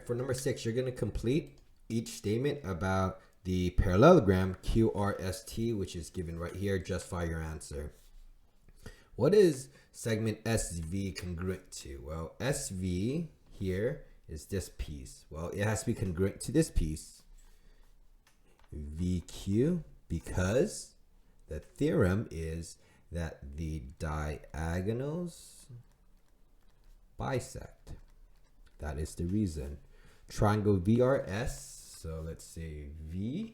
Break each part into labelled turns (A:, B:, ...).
A: for number 6, you're going to complete each statement about the parallelogram QRST, which is given right here. Justify your answer. What is segment SV congruent to? Well, SV here is this piece. Well, it has to be congruent to this piece, VQ, because the theorem is that the diagonals bisect. That is the reason. Triangle VRS, so let's say VRS,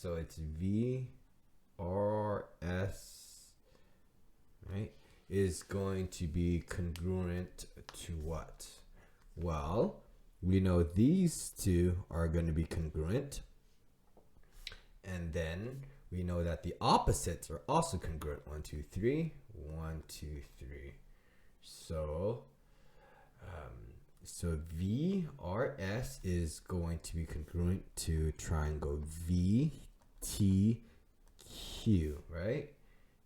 A: so it's VRS, right, is going to be congruent to what? Well, we know these two are going to be congruent, and then we know that the opposites are also congruent. 1, 2, 3, 1, 2, 3. So VRS is going to be congruent to triangle VTQ, right?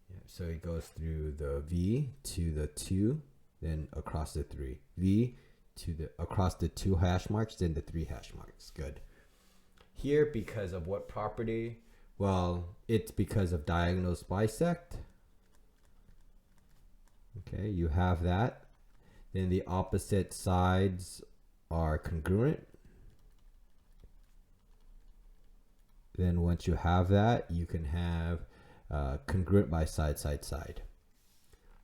A: Yeah, so it goes through the V to the 2, then across the 3. V to the across the 2 hash marks, then the 3 hash marks. Good. Here, because of what property? Well, it's because of diagonals bisect. Okay, you have that. Then the opposite sides are congruent. Then once you have that, you can have congruent by side, side, side.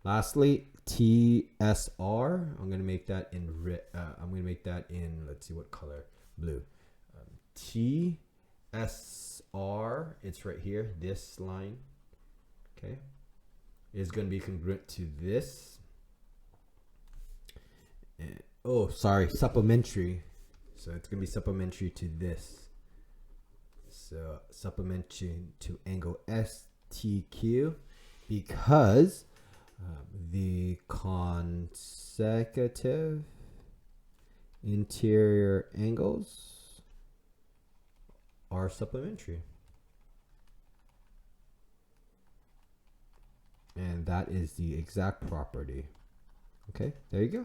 A: Lastly, TSR. I'm going to make that in let's see what color, blue. TSR. It's right here. This line. Okay, is going to be congruent to this. And, oh, sorry, supplementary. So it's going to be supplementary to this. So supplementary to angle STQ, because the consecutive interior angles are supplementary. And that is the exact property. Okay, there you go.